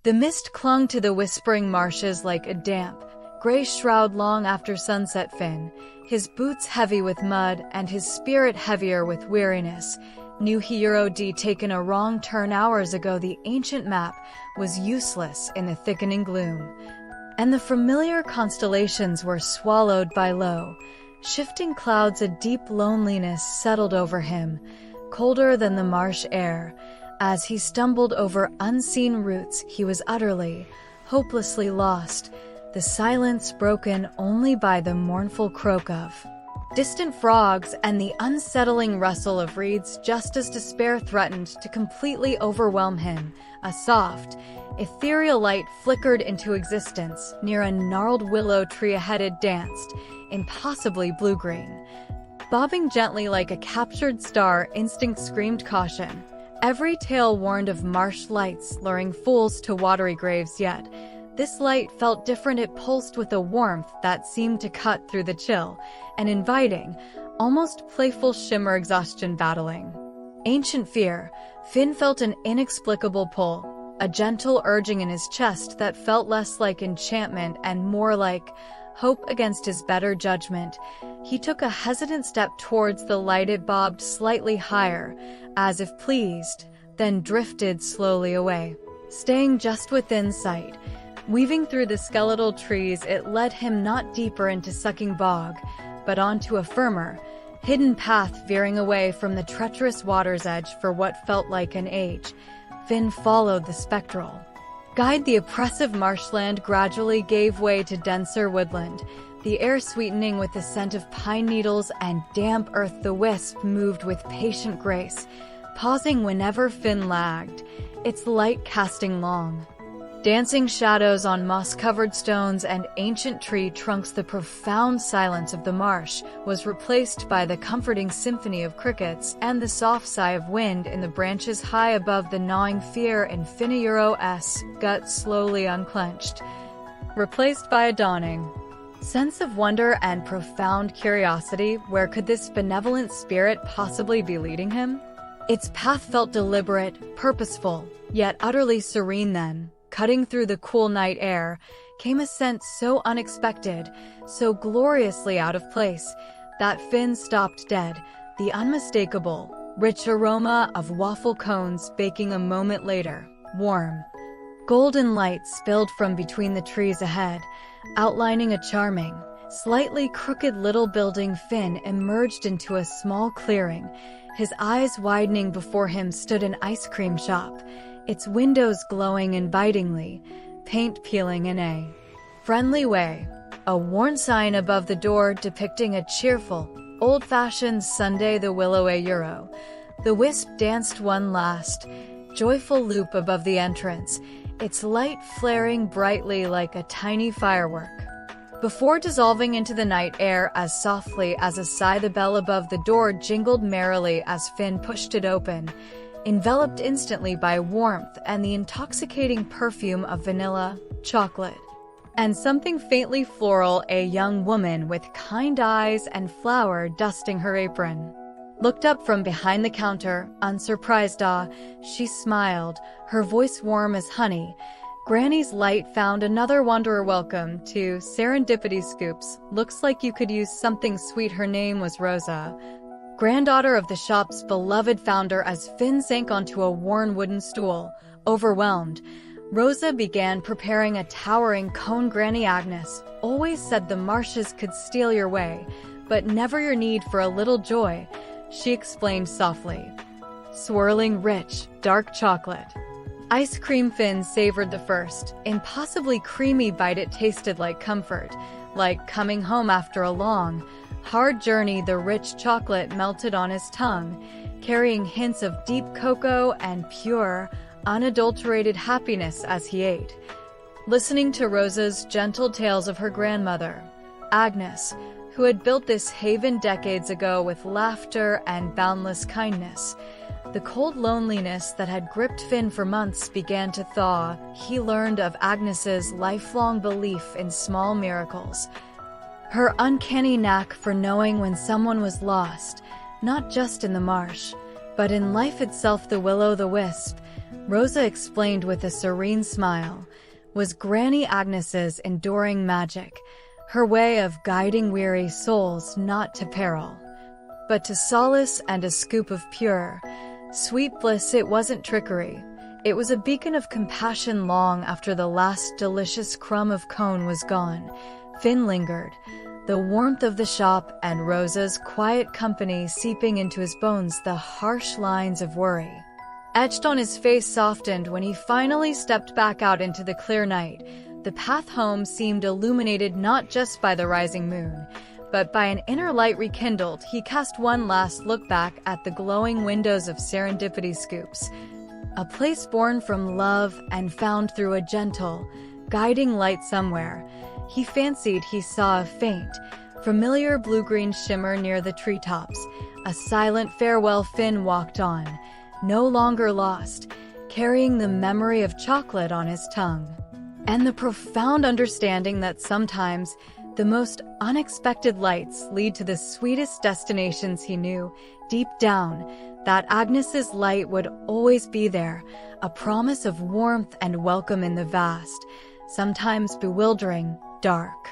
The mist clung to the Whispering Marshes like a damp, gray shroud long after sunset. Finn, his boots heavy with mud and his spirit heavier with weariness, knew he'd taken a wrong turn hours ago. The ancient map was useless in the thickening gloom, and the familiar constellations were swallowed by low, shifting clouds. A deep loneliness settled over him, colder than the marsh air. As he stumbled over unseen routes, he was utterly, hopelessly lost, the silence broken only by the mournful croak of distant frogs and the unsettling rustle of reeds. Just as despair threatened to completely overwhelm him, a soft, ethereal light flickered into existence near a gnarled willow tree ahead. It danced, impossibly blue-green, bobbing gently like a captured star. Instinct screamed caution. Every tale warned of marsh lights luring fools to watery graves, yet this light felt different. It pulsed with a warmth that seemed to cut through the chill, an inviting, almost playful shimmer. Exhaustion battling ancient fear, Finn felt an inexplicable pull, a gentle urging in his chest that felt less like enchantment and more like hope against his better judgment. He took a hesitant step towards the light. It bobbed slightly higher, as if pleased, then drifted slowly away, staying just within sight. Weaving through the skeletal trees, it led him not deeper into sucking bog, but onto a firmer, hidden path veering away from the treacherous water's edge. For what felt like an age, Finn followed the spectral guide. The oppressive marshland gradually gave way to denser woodland, the air sweetening with the scent of pine needles and damp earth. The wisp moved with patient grace, pausing whenever Finn lagged, its light casting long, dancing shadows on moss-covered stones and ancient tree trunks. The profound silence of the marsh was replaced by the comforting symphony of crickets and the soft sigh of wind in the branches high above. The gnawing fear in Finnero's gut slowly unclenched, replaced by a dawning sense of wonder and profound curiosity. Where could this benevolent spirit possibly be leading him? Its path felt deliberate, purposeful, yet utterly serene. Then, cutting through the cool night air, came a scent so unexpected, so gloriously out of place, that Finn stopped dead. The unmistakable, rich aroma of waffle cones baking. A moment later, warm, golden light spilled from between the trees ahead, outlining a charming, slightly crooked little building. Finn emerged into a small clearing. His eyes widening. Before him stood an ice cream shop, its windows glowing invitingly, paint peeling in a friendly way. A worn sign above the door depicting a cheerful, old-fashioned Sunday. The willow euro. The wisp danced one last, joyful loop above the entrance, its light flaring brightly like a tiny firework, before dissolving into the night air as softly as a sigh. The bell above the door jingled merrily as Finn pushed it open, enveloped instantly by warmth and the intoxicating perfume of vanilla, chocolate, and something faintly floral. A young woman with kind eyes and flour dusting her apron looked up from behind the counter, unsurprised. She smiled, her voice warm as honey. Granny's light found another wanderer. Welcome to Serendipity Scoops. Looks like you could use something sweet. Her name was Rosa, granddaughter of the shop's beloved founder. As Finn sank onto a worn wooden stool, overwhelmed, Rosa began preparing a towering cone. Granny Agnes always said the marshes could steal your way, but never your need for a little joy, she explained softly. Swirling rich, dark chocolate ice cream. Finn savored the first, impossibly creamy bite. It tasted like comfort, like coming home after a long, hard journey. The rich chocolate melted on his tongue, carrying hints of deep cocoa and pure, unadulterated happiness as he ate, listening to Rosa's gentle tales of her grandmother, Agnes, who had built this haven decades ago with laughter and boundless kindness. The cold loneliness that had gripped Finn for months began to thaw. He learned of Agnes's lifelong belief in small miracles, her uncanny knack for knowing when someone was lost, not just in the marsh, But in life itself, the will-o'-the-wisp, Rosa explained with a serene smile, was Granny Agnes's enduring magic, her way of guiding weary souls not to peril, but to solace and a scoop of pure, sweet bliss. It wasn't trickery. It was a beacon of compassion. Long after the last delicious crumb of cone was gone, Finn lingered, the warmth of the shop and Rosa's quiet company seeping into his bones. The harsh lines of worry etched on his face softened when he finally stepped back out into the clear night. The path home seemed illuminated not just by the rising moon, but by an inner light rekindled. He cast one last look back at the glowing windows of Serendipity Scoops, a place born from love and found through a gentle, guiding light somewhere. He fancied he saw a faint, familiar blue-green shimmer near the treetops. A silent farewell. Finn walked on, no longer lost, carrying the memory of chocolate on his tongue, and the profound understanding that sometimes the most unexpected lights lead to the sweetest destinations. He knew, deep down, that Agnes's light would always be there, a promise of warmth and welcome in the vast, sometimes bewildering, dark.